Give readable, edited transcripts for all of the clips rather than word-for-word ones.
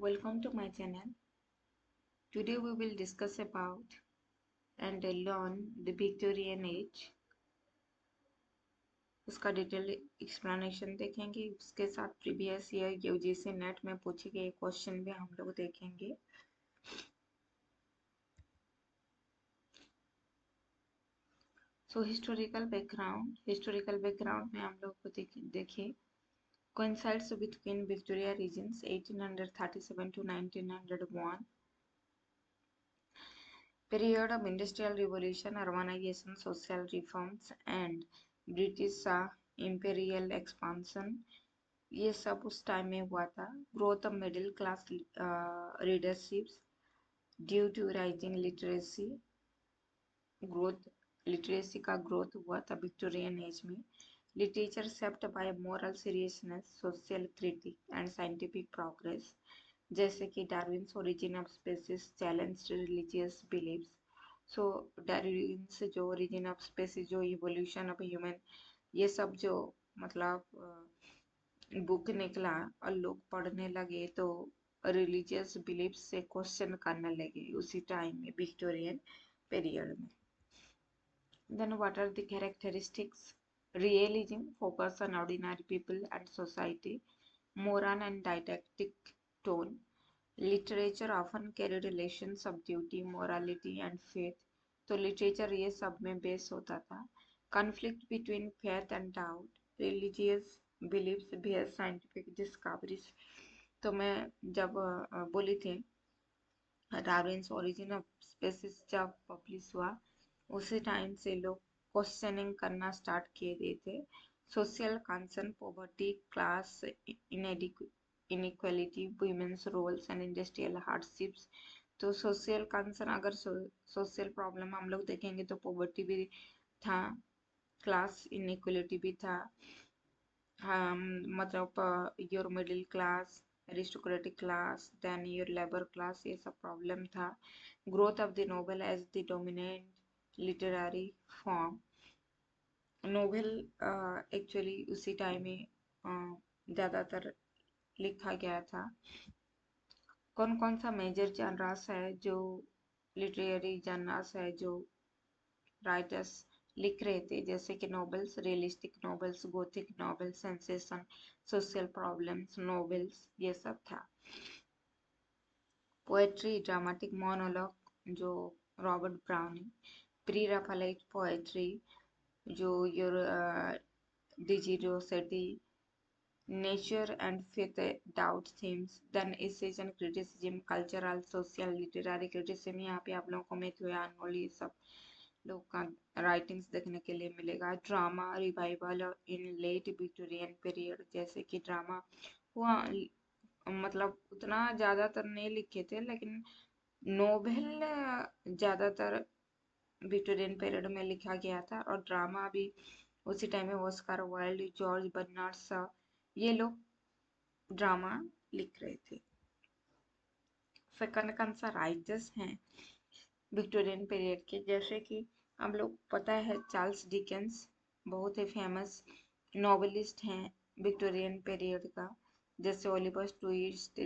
Welcome to my channel. Today we will discuss about and learn the Victorian Age. उसका detail explanation देखेंगे। उसके साथ previous year UGC net में पूछे गए क्वेश्चन भी हम लोग देखेंगे। सो हिस्टोरिकल बैकग्राउंड में हम लोग को देखिए coincides between Victoria regions 1837 to 1901. Period of industrial revolution, urbanization, social reforms and British imperial expansion, ये सब उस टाइम में हुआ था। Growth of middle class readerships due to rising literacy का ग्रोथ हुआ था विक्टोरियन एज में। Literature shaped by moral seriousness, social critic and scientific progress, जैसे कि Darwin's origin of species challenged religious beliefs. So Darwin's जो origin of species, जो evolution of human, ये सब जो मतलब बुक निकला और लोग पढ़ने लगे तो रिलीजियस बिलीफ से क्वेश्चन करने लगे उसी टाइम में विक्टोरियन पीरियड में। Then what are the characteristics? Realism, focus on ordinary people and society, moral and didactic tone. Literature often carried relations of duty, morality and faith. तो literature ये सब में बेस होता था। Conflict between faith and doubt, religious beliefs vs scientific discoveries. तो मैं जब बोली थी डार्विन्स ओरिजिन ऑफ स्पेसीज जब पब्लिश हुआ उसी टाइम से लोग क्वेश्चनिंग करना स्टार्ट किए गए थे। Social concern, poverty, class inequality, women's roles and industrial hardships. तो सोशल कंसर्न, अगर सोशल प्रॉब्लम हम लोग देखेंगे तो पॉवर्टी भी था, क्लास इनइक्वालिटी भी था। मतलब your middle class, aristocratic class, then your labour class, ये सब प्रॉब्लम था। Growth of the novel as the dominant literary form. Novel actually उसी टाइम में ज़्यादातर लिखा गया था। कौन कौन सा मेजर जनरास है, जो लिटरेरी जनरास है जो राइटर्स लिख रहे थे, जैसे कि novels, realistic novels, Gothic novels, sensation, social problems novels, ये सब था। पोएट्री, ड्रामेटिक मोनोलॉग, जो Robert browning. Pre Raphaelite poetry, जो your डिजिरोसेटी, nature and faith, doubt themes, then essays and criticism, cultural, social, literary criticism। यहाँ पे आप लोगों को मैथ्यू आर्नोल्ड ये सब लोग का राइटिंग्स देखने के लिए मिलेगा। ड्रामा रिवाइवल इन लेट विक्टोरियन पीरियड, जैसे कि ड्रामा हुआ, मतलब उतना ज़्यादातर नहीं लिखे थे, लेकिन नोवेल ज़्यादातर विक्टोरियन पीरियड में लिखा गया था। और ड्रामा भी उसी टाइम में Oscar Wilde, George Bernard Shaw, ये लोग ड्रामा लिख रहे थे। सेकंड कौन सा राइटर्स हैं विक्टोरियन पीरियड के, जैसे कि हम लोग पता है चार्ल्स डिकेंस बहुत ही फेमस नॉवेलिस्ट हैं विक्टोरियन पीरियड का, जैसे Oliver Twist,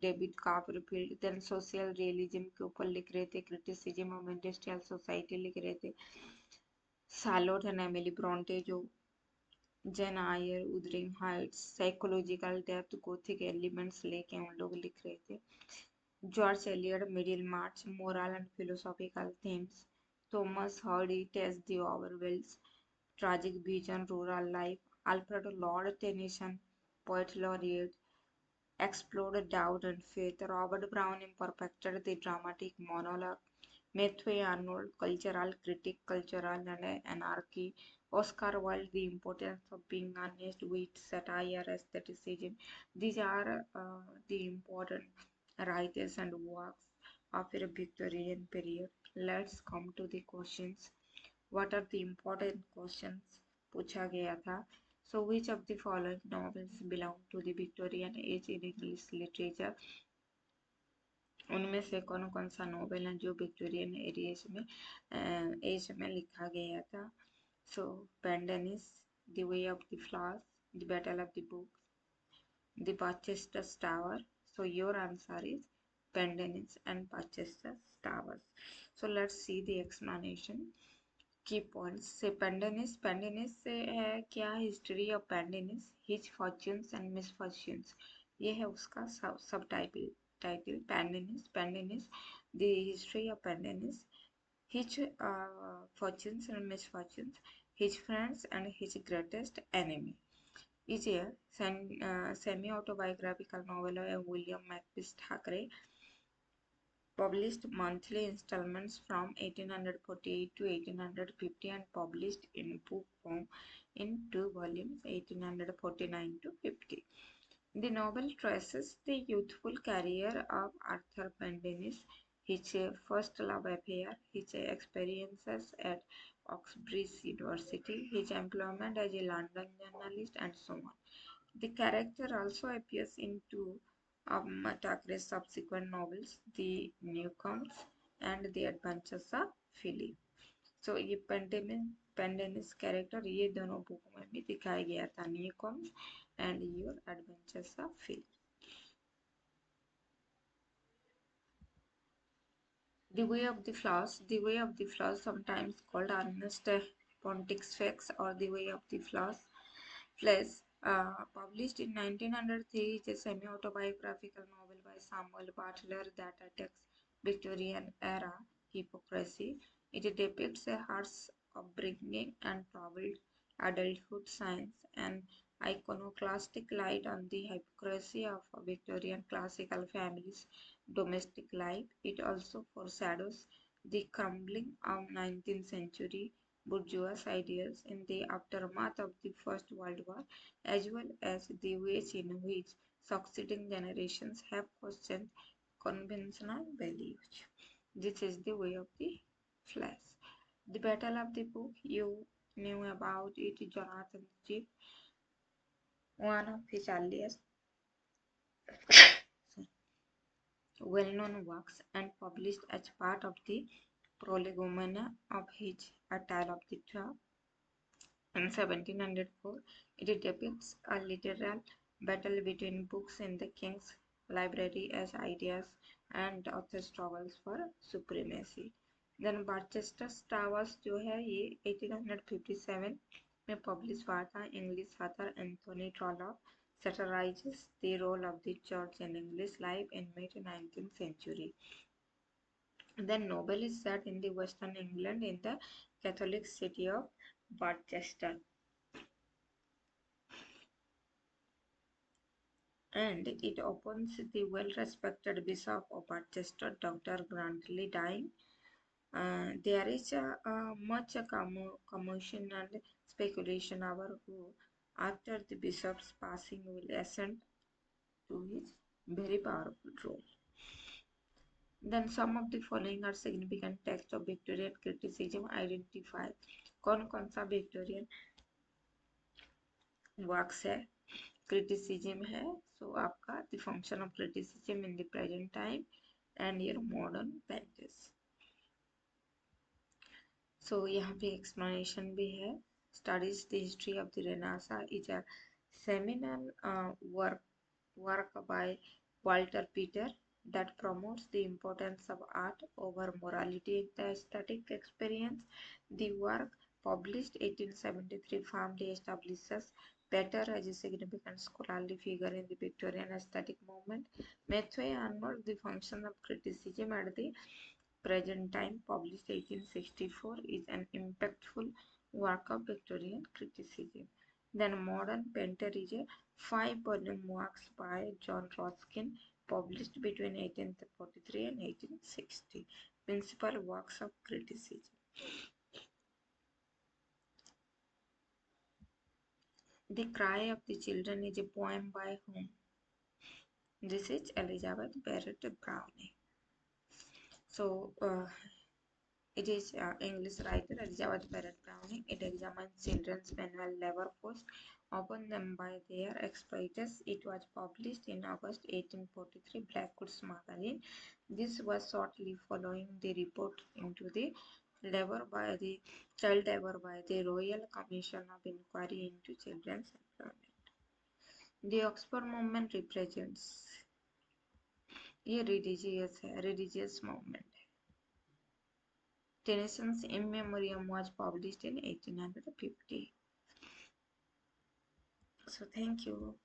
David Copperfield. Then social realism के ऊपर लिख रहे थे, क्रिटिसिज्म ऑफ इंडस्ट्रियल सोसाइटी लिख रहे थे। शार्लोट एंड एमिली ब्रोंटे, जो Jane Eyre, Wuthering Heights, psychological depth, gothic elements लेके उन लोग लिख रहे थे। George Eliot, Middlemarch, moral and philosophical themes. Thomas Hardy, Tess the ओवरवेल्स, tragic vision, rural life. Alfred Lord Tennyson, poet laureate, explored doubt and faith. Robert Browning perfected the dramatic monologue. Matthew Arnold, cultural critic, cultural and anarchy. Oscar Wilde, the importance of being honest with satire, aestheticism. These are the important writers and works of the Victorian period. Let's come to the questions. What are the important questions पूछा गया था? So which of the following novels belong to the Victorian age in English literature? उनमें से कौन कौन सा novel है जो विक्टोरियन एज में लिखा गया था? So Pendennis, The Way of the Flowers, The Battle of the Books, The Barchester's Tower, So your answer is Pendennis and Barchester Towers. So let's see the explanation. Key points से Pendennis से है क्या history of Pendennis his fortunes and misfortunes, ये है उसका सब title Pendennis the history of Pendennis his fortunes and misfortunes, his friends and his greatest enemy is a semi-autobiographical novel of William Makepeace Thackeray, published monthly installments from 1848 to 1850 and published in book form in 2 volumes 1849 to 50. The novel traces the youthful career of Arthur Pendennis, his first love affair, his experiences at Oxbridge University, his employment as a London journalist, and so on. The character also appears in two of Thackeray's subsequent novels, The Newcomes and The Adventures of Philip. So ये पेंडेनिस character ये दोनों बुकों में भी दिखाया गया था, Newcomes and your adventures of Philip. The Way of the Flowers, sometimes called Ernest Pontifex or The Way of the Flowers, published in 1903, is a semi-autobiographical novel by Samuel Butler that attacks Victorian era hypocrisy. It depicts a harsh upbringing and troubled adulthood, shines an iconoclastic light on the hypocrisy of Victorian classical families' domestic life. It also foreshadows the crumbling of 19th century bourgeois ideals in the aftermath of the First World War, as well as the ways in which succeeding generations have questioned conventional values. This is the way of the flash. The battle of the book, you knew about it. Jonathan Swift, one of his earliest well-known works and published as part of the prolegomena of his A Tale of the Twelve. In 1704, it depicts a literal battle between books in the king's library as ideas and author struggles for supremacy. Then Barchester Towers जो है ये 1857 में publish हुआ था. English author Anthony Trollope satirizes the role of the church in English life in mid-19th century. The novel is set in the Western England in the Catholic city of Barchester, and it opens the well-respected Bishop of Barchester, Dr. Grantley, dying. There is much commotion and speculation over who, after the bishop's passing, will ascend to his very powerful role. Then some of the following are significant texts of Victorian criticism. Identify कौन सा Victorian works है, criticism है. So आपका the function of criticism in the present time and your modern pages. So यहाँ पे explanation भी है. Studies the history of the Renaissance is a seminal work by Walter Peter that promotes the importance of art over morality in the aesthetic experience. The work, published 1873, firmly establishes Peter as a significant scholarly figure in the Victorian aesthetic movement. Matthew Arnold, The Function of Criticism at the Present Time, published 1864, is an impactful work of Victorian criticism. Then Modern Painter is a 5-volume works by John Ruskin, published between 1843 and 1860. Principal works of criticism. The Cry of the Children is a poem by whom? This is Elizabeth Barrett Browning. So, it is English writer Elizabeth Barrett Browning. It examines children's manual labor force, often them by their exploiters. It was published in August 1843, Blackwood's magazine. This was shortly following the report into the child labor by the Royal Commission of Inquiry into Children's Employment. The Oxford movement represents ये religious है, religious movement है। टेनिसon's In Memoriam was published in 1850. So thank you.